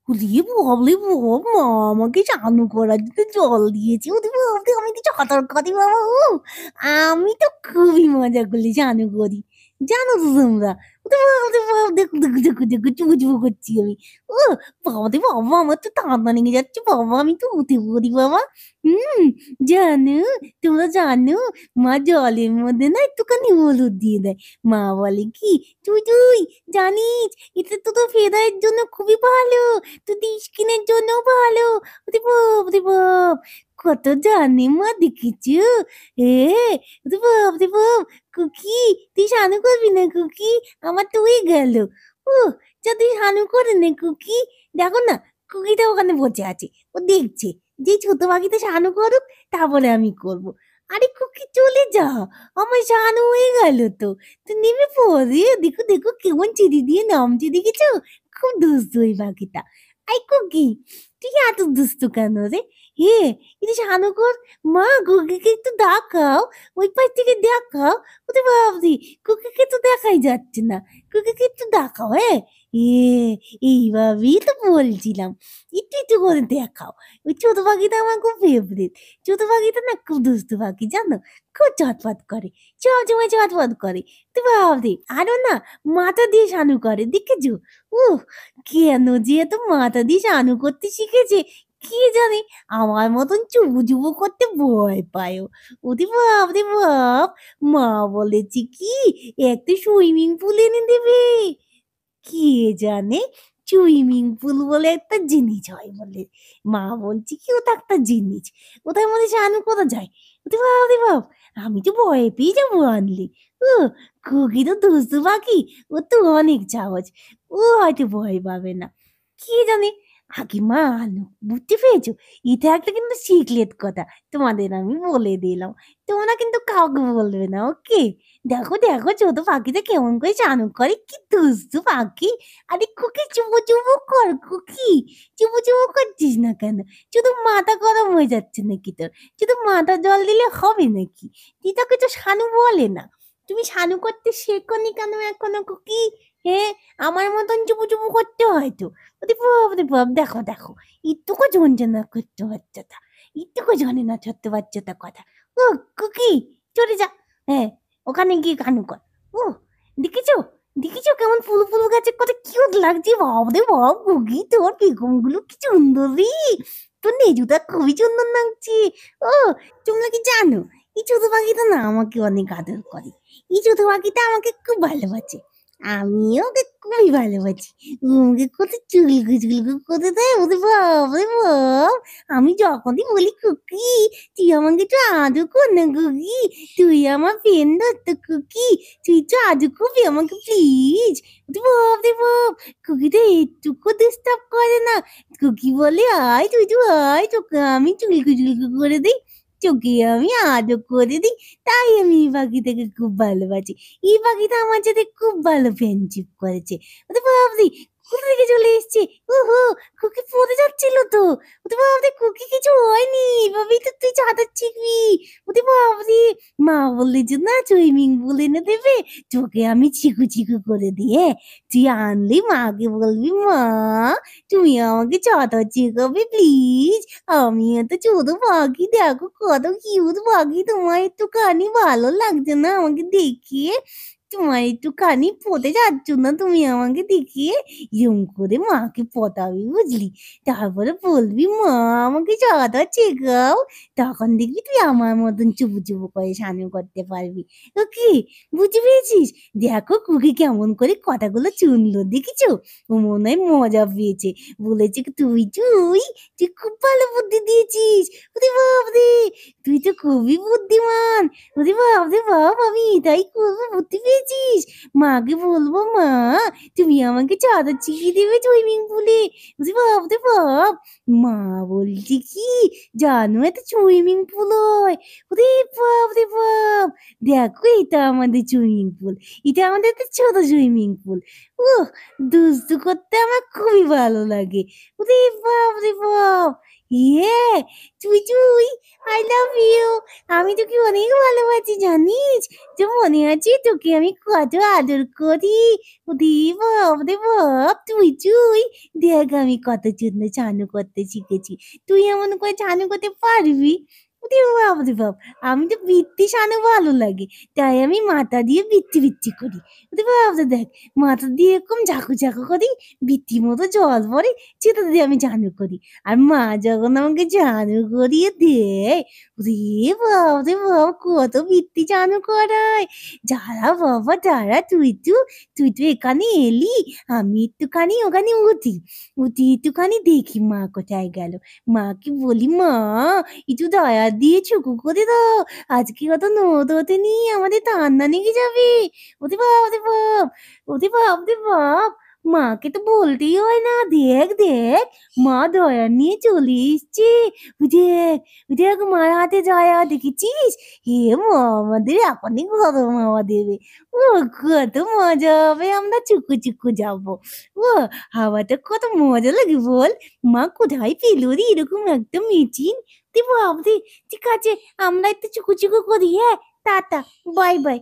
ওরে বাবরে বাপ! মা আমাকে চান করার জন্য জল দিয়েছে। ওরে বাপরে! আমি তো সাঁতার কাটি বাবা! আমি তো খুবই মজা করলে চান করি। জানো তো তোমরা? ওরে বাপরে বাপ! দেখো, দেখো, দেখো, দেখো চুবু, চুবু করছি আমি। ও বাবারে বাবা! আমার তো ঠান্ডা লেগে যাচ্ছে বাবা! আমি তো উঠে পড়ি বাবা। হুম, জানো, তোমরা জানো মা জলের মধ্যে না একটুখানি হলুদ দিয়ে দেয়। মা বলে কি, "তুই তুই জানিস এটা তো তোর ফেদায়ের জন্য খুবই ভালো। তোদের স্কিনের জন্যও ভালো।" ওরে বাপ রে বাপ! কত জানে মা দেখেছো? এ ওরে বাপ রে বাপ! খুকি তুই স্নানও করবি না খুকি? আমার তো হয়ে গেল। ওহ! যা তুই স্নানও করে নে খুকি। দেখো না খুকিটা ওখানে বসে আছে। ও দেখছে যে ছোট পাখিটা স্নানও করুক তারপরে আমি করব। আরে খুকি চলে যা। আমার স্নান হয়ে গেল তো। তো নেমে পড়ে। দেখো, দেখো কেমন চিড়ি দিয়ে নামছে দেখেছো? খুব দুষ্টু ওই পাখিটা। এই খুকি তুই এত দুষ্টু কেন রে? একটু শানু কর। মা খুকিকে একটু দেখাও। ওই পাশ থেকে দেখাও। ওরে বাবারে! খুকিকে তো দেখাই যাচ্ছে না। খুকিকে একটু দেখাও হ্যাঁ? এইভাবেই তো বলছিলাম। একটু, একটু করে দেখাও। ওই ছোট পাখিটা আমার খুব ফেভারিট। ছোট পাখিটা না খুব দুষ্টু পাখি জানো? খুব চটপট করে। সবসময় চটপট করে। তো বাবারে! আরো না মাথা দিয়ে শানু করে দেখেছো? উহ! কেন যে এত মাথা দিয়ে স্নান করতে শিখেছে কে জানে? আমার মতন চুবু চুবু করতে ভয় পায় ও। ওরে বাপ রে বাপ! মা বলেছে কি একটা সুইমিং পুল এনে দেবে। কে জানে সুইমিং পুল বলে একটা জিনিস হয় বলে। মা বলছে কি ওটা একটা জিনিস। ওটার মধ্যে স্নান করা যায়। ওরে বাপ রে বাপ! আমি তো ভয় পেয়ে যাবো আনলে। উহ! খুকি তো দুষ্টু পাখি। ওর তো অনেক সাহস। ও হয়তো ভয় পাবে না। কে জানে? কাকিমা আনো। বুঝতে পেরেছো? এটা একটা কিন্তু সিক্রেট কথা। তোমাদের আমি বলে দিলাম। তোমরা কিন্তু কাউকে বলবে না, ওকে? দেখো, দেখো ছোট পাখিটা কেমন করে চান করে। কি দুষ্টু পাখি। আরে খুকি চুপু, চুপু কর খুকি। চুপু, চুপু করছিস না কেন? শুধু মাথা গরম হয়ে যাচ্ছে নাকি তোর? শুধু মাথা জল দিলে হবে নাকি? তিতাকে তো শানু বলে না। তুমি শানু করতে শেখোনি কেন এখনো খুকি? হ্যাঁ? আমার মতন চুপু, চুপু করতে হয় তো। ওরে বাপ রে বাপ! দেখো, দেখো। একটুকু জানছে না ছোট্ট বাচ্চাটা। একটুকু জানে না ছোট্ট বাচ্চাটা কথা। ও খুকি চলে যা। হ্যাঁ, ওখানে গিয়ে গান কর। ওহ! দেখেছো? দেখেছো কেমন ফুল ফুল গাছে কত কিউট লাগছে? বাপরে বাপ! খুকি তোর পেখমগুলো কি সুন্দর রে! তোর নেজুটা খুবই সুন্দর লাগছে। ও তোমরা কি জানো? এই ছোট পাখিটা না আমাকে অনেক আদর করে। এই ছোট পাখিটা আমাকে খুব ভালোবাসে। আমিও ওকে খুবই ভালোবাসি। ও আমাকে কত চুলকু করে দেয়। ওরে বাপ রে বাপ! আমি যখনই বলি খুকি তুই আমাকে একটু আদর কর না খুকি। তুই আমার ফ্রেন্ড তো খুকি। তুই একটু আদর করবি আমাকে প্লিজ? ওরে বাপ রে বাপ! খুকিটা একটুকু ডিস্টার্ব করে না। খুকি বলে আয় তুই তো আয় তোকে আমি চুলকু করে দিই। তোকে আমি আদর করে দিই। তাই আমি এই পাখিটাকে খুব ভালোবাসি। এই পাখিটা আমার সাথে খুব ভালো ফ্রেন্ডশিপ করেছে। ওরে বাপরে! কোথা থেকে চলে এসছে? ওহো! খুকি পড়ে যাচ্ছিল তো। ওরে বাপরে! খুকি কিছু হয়নি। এভাবেই তো তুই সাঁতার শিখবি। ওরে বাপরে! মা বললে যে না সুইমিং পুল এনে দেবে। তোকে আমি চিকু, চিকু করে দিই হ্যাঁ? তুই আনলেই মাকে বলবি, "মা তুমি আমাকে সাঁতার শেখাবে প্লিজ? আমি এত ছোট পাখি দেখো কত কিউট পাখি তোমার একটুখানি ভালো লাগছে না আমাকে দেখে? তোমার একটুখানি পটে যাচ্ছ না তুমি আমাকে দেখে? এরম করে মাকে পটাবি বুঝলি? তারপরে বলবি মা আমাকে সাঁতার শেখাও। তখন দেখবি তুই আমার মতন চুপু, চুপু করে স্নান করতে পারবি। ওকে? বুঝতে পেরেছিস? দেখো খুকি কেমন করে কথাগুলো চুনলো দেখেছো? ও মনে হয় মজা পেয়েছে। বলেছে কি তুই খুব ভালো বুদ্ধি দিয়েছিস। ওরে বাপরে! তুই তো খুবই বুদ্ধিমান। ওরে বাপরে বাপ! আমি এটাই করবো বুদ্ধি পেয়েছিস। মাকে বলবো মা তুমি আমাকে সাঁতার শিখিয়ে দেবে সুইমিং পুলে। ওরে বাপরে বাপ! মা বলছে কি জানো এটা সুইমিং পুল হয়। ওরে বাপ রে বাপ, দেখো এটা আমাদের সুইমিং পুল, এটা আমাদের একটা ছোট সুইমিং পুল। ও দুস্তু করতে আমার খুবই ভালো লাগে। ওরে বাপ রে বাপ, ইয়ে তুই তুই আই লাভ ইউ, আমি তোকে অনেক ভালোবাসি জানিস, তো মনে আছে তোকে আমি কত আদর করি। ওরে বাপ রে বাপ, তুই তুই দেখ আমি কত সুন্দর চানু করতে শিখেছি, তুই এমন করে চানু করতে পারবি? ওরে বাপ রে বাপ, আমি তো বৃত্তি সানু ভালো লাগে, তাই আমি মাথা দিয়ে বৃত্তি বৃত্তি করি। ওরে বাপ রে দেখ, মাথা দিয়ে এরকম ঝাঁকু ঝাঁকু করি, বৃত্তির মতো জল পড়ে, সেটা দিয়ে আমি চানু করি। আর মা যখন আমাকে চানু করিয়ে দেয়, ওরে বাপ রে বাপ, কত বৃত্তি চানু করায়। যারা বাবা যারা, তুই তো এখানে এলি, আমি একটুখানি ওখানে উঠি, উঠি একটুখানি দেখি মা কোথায় গেল। মাকে বলি মা একটু দয়া দিয়ে চুকু করে দাও, আজকে কত নদ ওঠেনি, আমাদের ঠান্ডা লেগে যাবে। ওরে বাপ রে বাপ, ওরে বাপ রে বাপ, মাকে তো বলতেই হয় না। দেখ দেখ, মা দয়া নিয়ে চলে এসছে। ওই দেখ, ওই দেখ মার হাতে দয়া, দেখেছিস? হে মা আমাদের এখনই গরম হাওয়া দেবে। ও কত মজা হবে, আমরা চুকু চুকু যাবো। ও হাওয়াটা কত মজা লাগে বল। মা কোথায় পেল রে এরকম একটা মেচিন? তুই ভাবতে, ঠিক আছে আমরা একটু চুকু চুকু করি, হ্যাঁ টাটা, বাই বাই।